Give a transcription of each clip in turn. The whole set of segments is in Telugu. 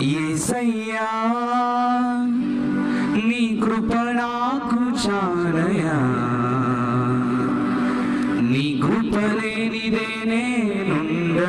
యేసయ్యా నీ కృప నాకు చాలయా, నీ కృప లేనిదే నేనుండలేనయా.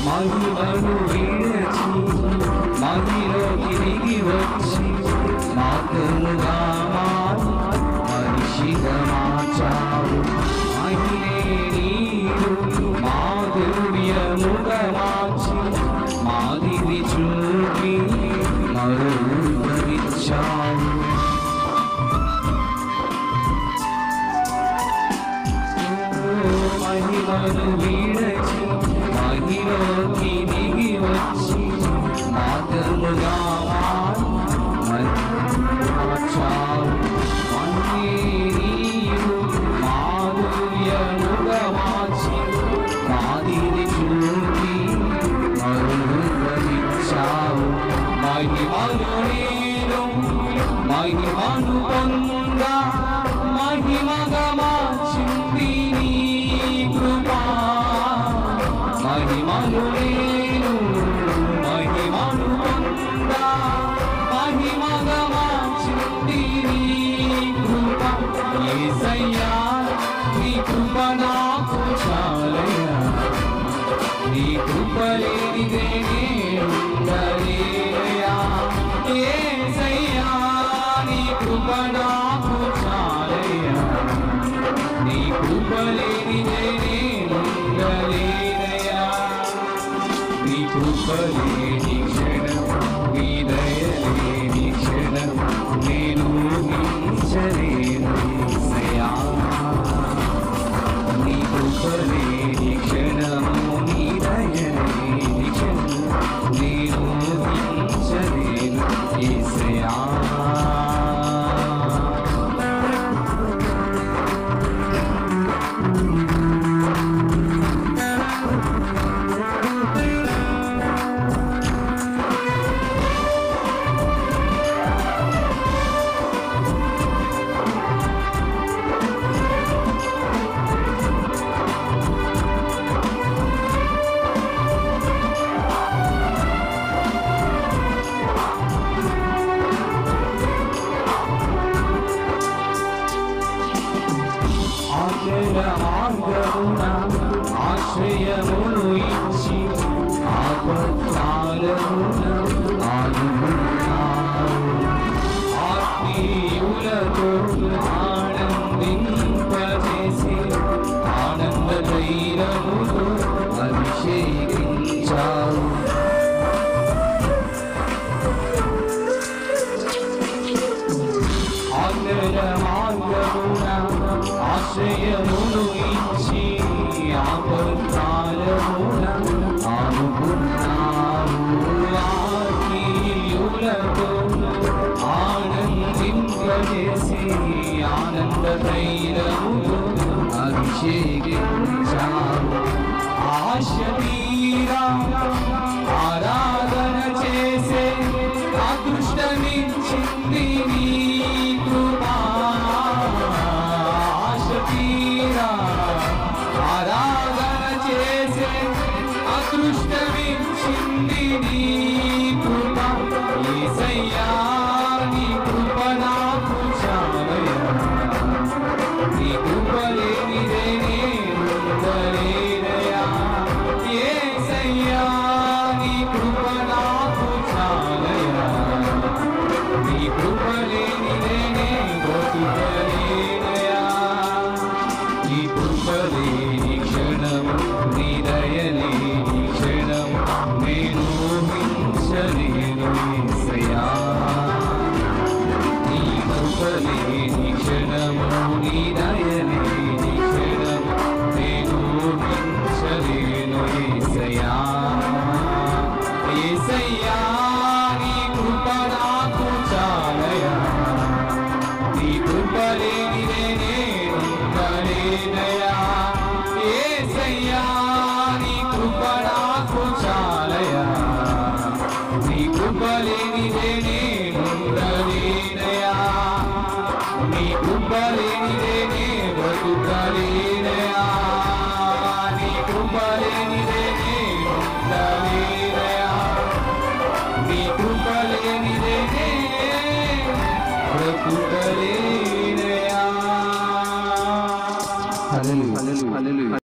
మహిమను విడచి మహిలోకి దిగి వచ్చి మాతనుగా మారి మనిషిగా మార్చావు. మహిళే నీరు మాధుర్యముగా మార్చి మాదిరి చూపి మరువిచ్చావు. మహిమను విడచి మహిలోకి దిగి వచ్చి మాతనుగా మార్చావు. నీరు మాధుర్యముగా మార్చి మాదిరి చూపి మరువిచ్చావు. మహిమను నేను మహిమను పొందా మహిమగా మార్చింది నీ కృపా. మహిమను నేను మహిమను పొందా మహిమగా మార్చింది నీ కృప. యేసయ్యా నీ కృప నాకు చాలయ్యా, నీ కృప లేనిదే నేనుండలేనయ్యా. యేసయ్యా నీ కృప నాకు చాలయ్యా, నీ కృప లేనిదే నేనుండలేనయ్యా. నీ కృప లేని క్షణం నీ దయ లేని క్షణం నేను ఊహించలేను యేసయ్యా. నీ కృప లేని క్షణము నీ దయ లేని క్షణం నేను ఊహించలేను యేసయ్యా. ఉంచావు. మార్గమున ఆశ్రయమును ఇచ్చి ఆపత్కాలమున ఆనుకున్నావు. ఆకీయులతోను ఆనందింపజేసి ఆనంద తైలముతో అభిషేకించావు. ఆశ తీరా ఆరాధన చేసే అదృష్టమిచ్చింది నీ కృపా. ఆశ తీరా ఆరాధన చేసే అదృష్టమిచ్చింది నీ కృప. యేసయ్యా నీ కృప నాకు చాలయ్యా. నీ కృప లేనిదే నేనుండలేనయ్యా. యేసయ్యా నీ కృప నాకు చాలయ్యా. నీ కృప లేనిదే నేను బ్రతుకలేనయ్యా. నీ కృప లేని క్షణము, నీ దయ లేని క్షణము నేను ఊహించలేను యేసయ్యా. నీ కృప లేని క్షణము, నీ దయ లేని క్షణము నేను ఊహించలేను యేసయ్యా. యేసయ్యా నీ కృప నాకు చాలయ్యా. నీ కృప లేనిదే నేనుండలేనయ్యా. యేసయ్యా నీ కృప నాకు చాలయ్యా. నీ కృప లేనిదే నేనుండలేనయ్యా. నీ కృప లేనిదే నేను బ్రతుకలేనయ్యా. నీ కృప లేనిదే నేనుండలేనయ్యా.